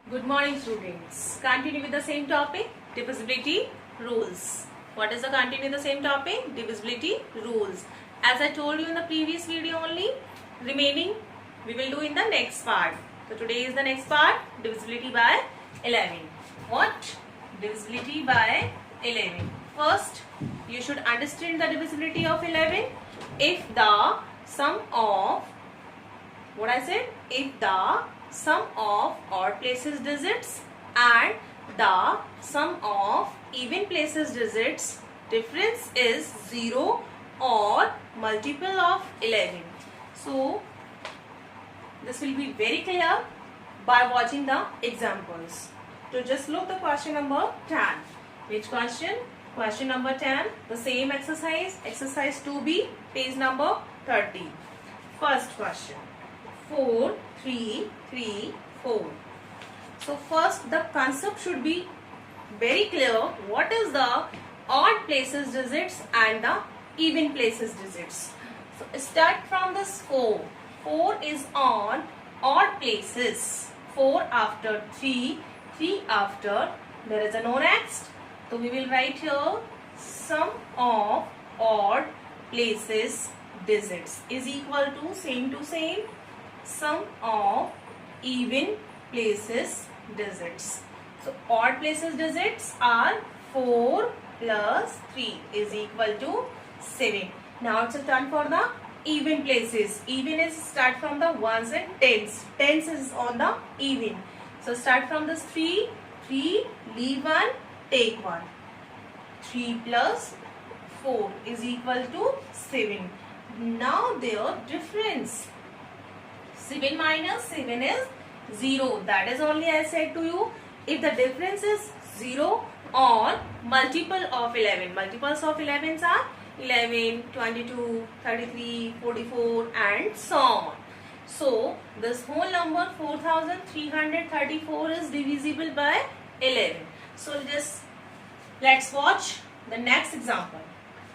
Good morning, students. Continue with the same topic, divisibility rules. What is the continue with the same topic? Divisibility rules. As I told you in the previous video only, remaining we will do in the next part. So today is the next part, divisibility by 11. What? Divisibility by 11. First, you should understand the divisibility of 11. If the sum of, what I said? If the sum of odd places digits and the sum of even places digits difference is 0 or multiple of 11. So this will be very clear by watching the examples. So just look the question number 10. Which question? Question number 10. The same exercise, exercise 2B, page number 30. First question. 4, 3, 3, 4. So first the concept should be very clear. What is the odd places digits and the even places digits? So start from this 4. 4 is on odd places. 4 after 3, 3 after, there is a no next. So we will write here sum of odd places digits is equal to same sum of even places digits. So odd places digits are 4 plus 3 is equal to 7. Now it's a turn for the even places. Even is start from the ones and tens. Tens is on the even. So start from this 3, 3, leave 1, take 1. 3 plus 4 is equal to 7. Now their difference. 7 minus 7 is 0. That is only I said to you. If the difference is 0 or multiple of 11. Multiples of 11s are 11, 22, 33, 44 and so on. So this whole number 4334 is divisible by 11. So just let's watch the next example.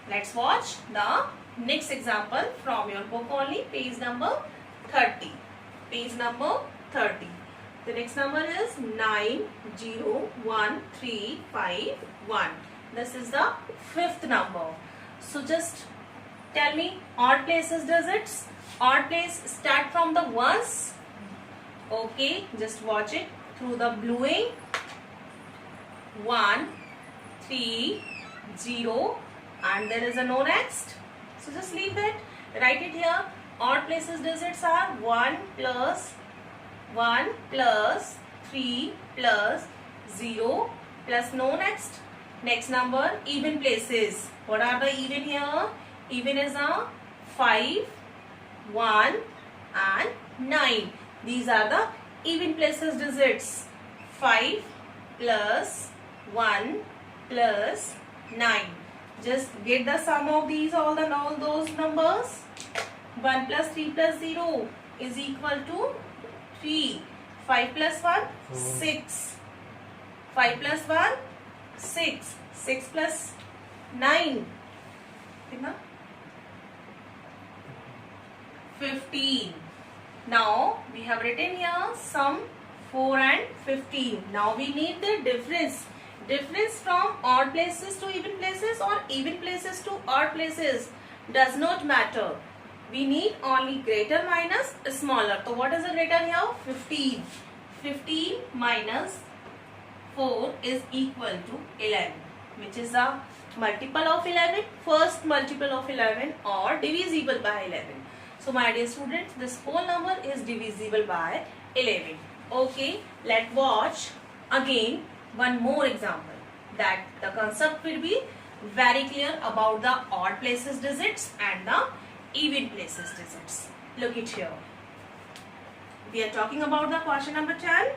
Let's watch the next example from your book only, page number 30. Page number 30. The next number is 901351. This is the fifth number. So just tell me odd places digits. Odd place start from the ones. Okay, just watch it through the bluing. 1, 3, 0 and there is a no next. So just leave that. Write it here. Odd places digits are 1 plus 3 plus 0 plus no next. Next number even places. What are the even here? Even is a 5, 1 and 9. These are the even places digits. 5 plus 1 plus 9. Just get the sum of these all those numbers. 1 plus 3 plus 0 is equal to 3. 5 plus 1, 6. 5 plus 1, 6. 6 plus 9. 15. Now we have written here sum 4 and 15. Now we need the difference. Difference from odd places to even places or even places to odd places does not matter. We need only greater minus smaller. So what is the greater here? 15. 15 minus 4 is equal to 11. Which is the multiple of 11? First multiple of 11 or divisible by 11. So my dear students, this whole number is divisible by 11. Okay, let's watch again one more example. That the concept will be very clear about the odd places digits and the even places digits. Look it here. We are talking about the question number 10.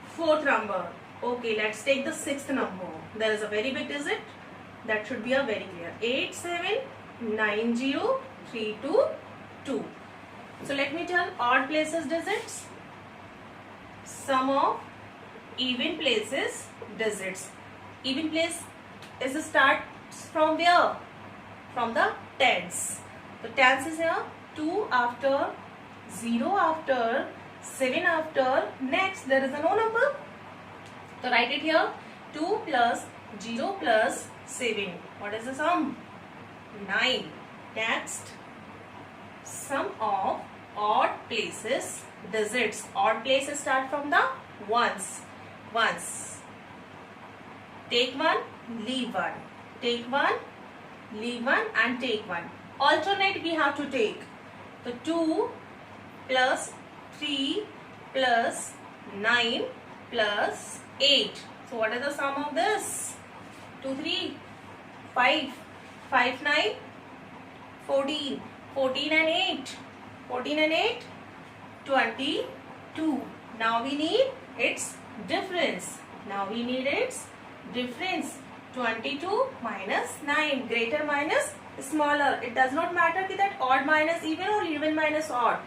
Fourth number. Okay, let's take the sixth number. There is a very big digit. That should be a very clear. 879032. So let me tell odd places digits. Sum of even places digits. Even place is the starts from where? From the tens. The tens is here 2 after 0 after 7 after. Next, there is a no number. So write it here. 2 plus 0 plus 7. What is the sum? 9. Next, sum of odd places digits. Odd places start from the ones. Ones. Take one, leave one. Take one, leave one, and take one. Alternate we have to take. So 2 plus 3 plus 9 plus 8. So what is the sum of this? 2, 3, 5, 5, 9, 14, 14 and 8, 14 and 8, 22. Now we need its difference. Now we need its difference. 22 minus 9, greater minus smaller. It does not matter that odd minus even or even minus odd.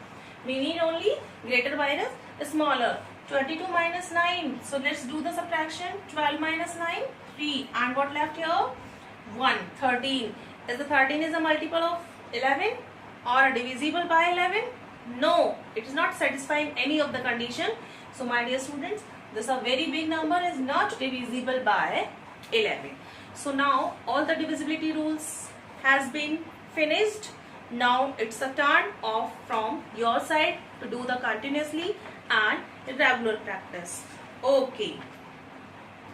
We need only greater minus smaller. 22 minus 9. So let's do the subtraction. 12 minus 9, 3. And what left here? 1. 13. Is the 13 is a multiple of 11 or divisible by 11? No, it is not satisfying any of the condition. So my dear students, this a very big number is not divisible by 11. So now all the divisibility rules has been finished. Now it's a turn off from your side to do the continuously and regular practice. Okay.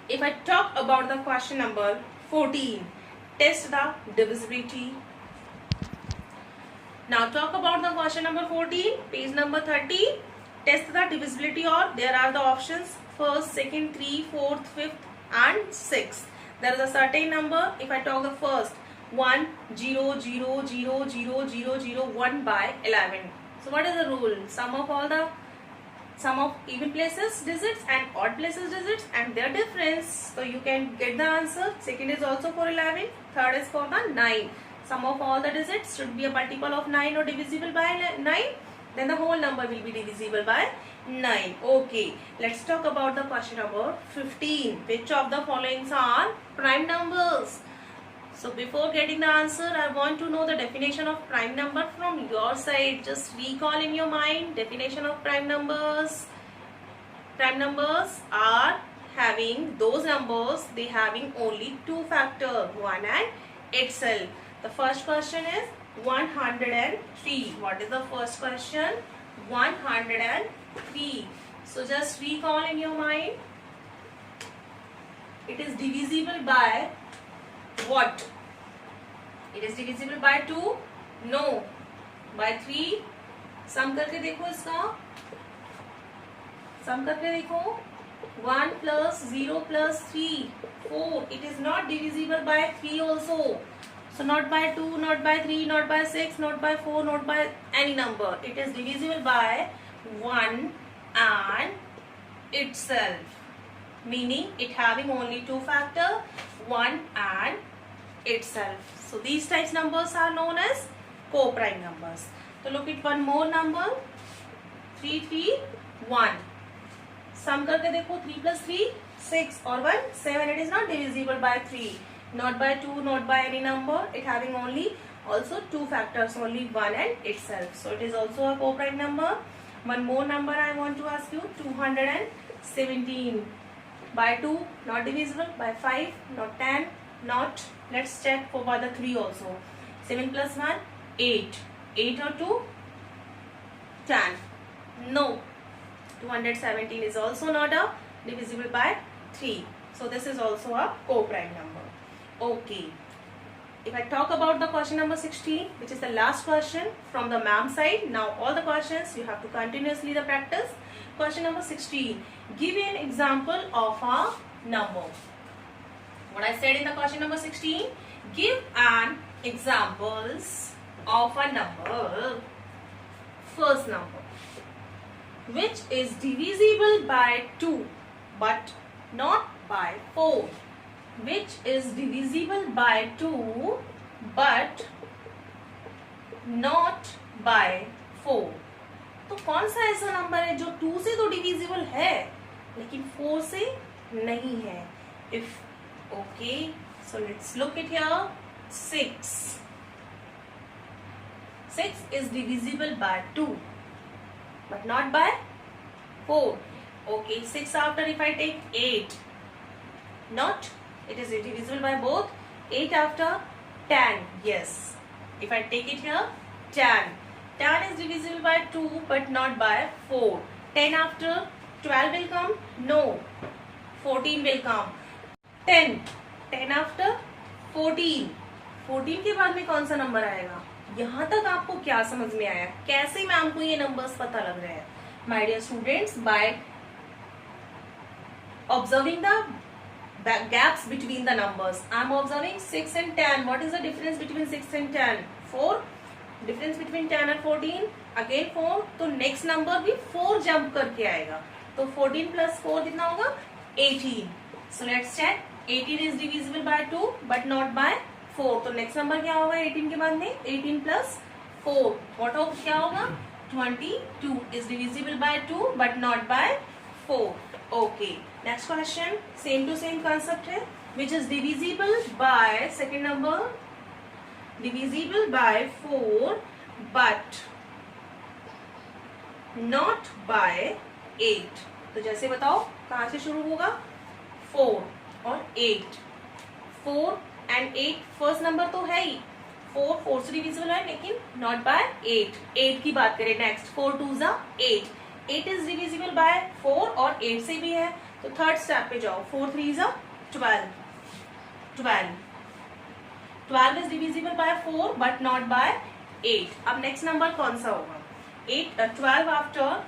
If I talk about the question number 14, test the divisibility. Now talk about the question number 14, page number 30. Test the divisibility, or there are the options first, second, 3, 4th, 5th and 6th. There is a certain number. If I talk the first, 1, 0, 0, 0, 0, 0, 0, 1 by 11. So what is the rule? Sum of even places digits and odd places digits and their difference. So you can get the answer. Second is also for 11. Third is for the 9. Sum of all the digits should be a multiple of 9 or divisible by 9. Then the whole number will be divisible by 9. Okay. Let's talk about the question number 15. Which of the following are prime numbers? So before getting the answer, I want to know the definition of prime number from your side. Just recall in your mind definition of prime numbers. Prime numbers are having those numbers, they having only two factor, 1 and itself. The first question is 103. What is the first question? 103. So just recall in your mind. It is divisible by what? It is divisible by 2? No. By 3? सम करके देखो इसका. सम करके देखो. 1 plus 0 plus 3, 4. It is not divisible by 3 also. So not by 2, not by 3, not by 6, not by 4, not by any number. It is divisible by 1 and itself. Meaning it having only two factor, 1 and itself. So these types numbers are known as co-prime numbers. So look at one more number. 3, 3, 1. Sum करके देखो. 3 plus 3, 6 or 1, 7. It is not divisible by 3. Not by 2, not by any number. It having only also two factors, only 1 and itself. So it is also a co-prime number. One more number I want to ask you. 217. By 2, not divisible. By 5, not 10, not. Let's check for by the 3 also. 7 plus 1, 8. 8 or 2? 10. No. 217 is also not a divisible by 3. So this is also a co-prime number. Okay. If I talk about the question number 16, which is the last question from the ma'am side. Now all the questions you have to continuously the practice. Question number 16. Give me an example of a number. What I said in the question number 16. Give an examples of a number. First number, which is divisible by 2 but not by 4. Which is divisible by 2 but not by 4. तो कौन सा ऐसा number है जो 2 से तो divisible है लेकिन 4 से नहीं है? If okay, so let's look at here. 6. 6 is divisible by 2 but not by 4. Okay, 6 after if I take 8. Not. It is divisible by both. 8 after 10. Yes. If I take it here, 10. 10 is divisible by 2 but not by 4. 10 after 12 will come? No. 14 will come. 10. 10 after 14. 14 के बाद में कौन सा number आएगा? यहाँ तक आपको क्या समझ में आया? कैसे मैम को ये नंबर्स पता लग रहे हैं? My dear students, by observing the gaps between the numbers. I am observing 6 and 10. What is the difference between 6 and 10? 4. Difference between 10 and 14. Again 4. तो next number भी 4 jump करके आएगा. तो 14 plus 4 कितना होगा? 18. So let's check. 18 is divisible by 2 but not by 4. तो next number क्या होगा 18 के बाद में? 18 plus 4. What होगा? क्या होगा? 22 is divisible by 2 but not by 4. Okay. Next question. Same to same concept है. Which is divisible by second number. Divisible by 4 but not by 8. तो जैसे बताओ कहाँ से शुरू होगा? 4 और 8. 4 and 8 फर्स्ट नंबर तो है ही. 4 से डिविजिबल है लेकिन नॉट बाय 8. 8 की बात करें नेक्स्ट. 4 2 जा 8. 8 इज डिविजिबल बाय 4 और 8 से भी है. तो थर्ड स्टेप पे जाओ. 4 3 जा 12. 12 is divisible by 4 but not by 8. अब नेक्स्ट नंबर कौन सा होगा? 12 आफ्टर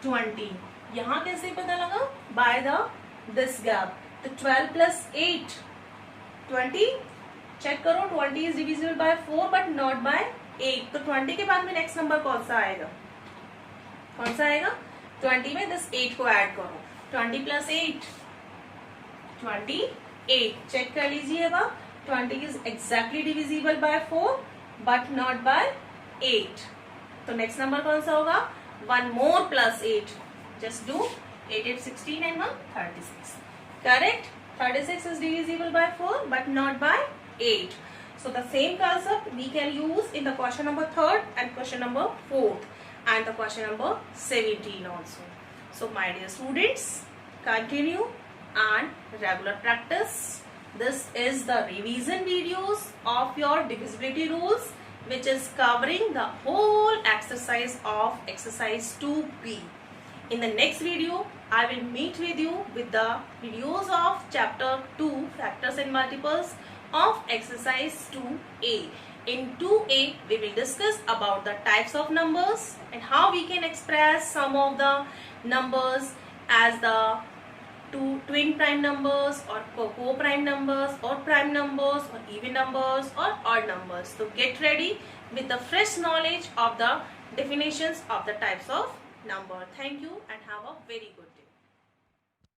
20. यहाँ कैसे पता लगा? By this gap. तो 12 प्लस 8 20. चेक करो. 20 is divisible by 4 but not by 8. तो 20 के बाद में नेक्स्ट नंबर कौन सा आएगा? कौन सा आएगा? 20 में दिस 8 को ऐड करो. 20 प्लस 8 28. चेक कर लीजिएगा. 20 is exactly divisible by 4 but not by 8. तो नेक्स्ट नंबर कौन सा होगा? 1 more plus 8. Just do 8 8 16 and 1 36. Correct? 36 is divisible by 4 but not by 8. So the same concept we can use in the question number 3rd and question number 4th and the question number 17 also. So my dear students, continue and regular practice. This is the revision videos of your divisibility rules which is covering the whole exercise of exercise 2B. In the next video, I will meet with you with the videos of chapter 2 factors and multiples of exercise 2A. In 2A, we will discuss about the types of numbers and how we can express some of the numbers as the two twin prime numbers or co-prime numbers or prime numbers or even numbers or odd numbers. So get ready with the fresh knowledge of the definitions of the types of number. Thank you and have a very good day.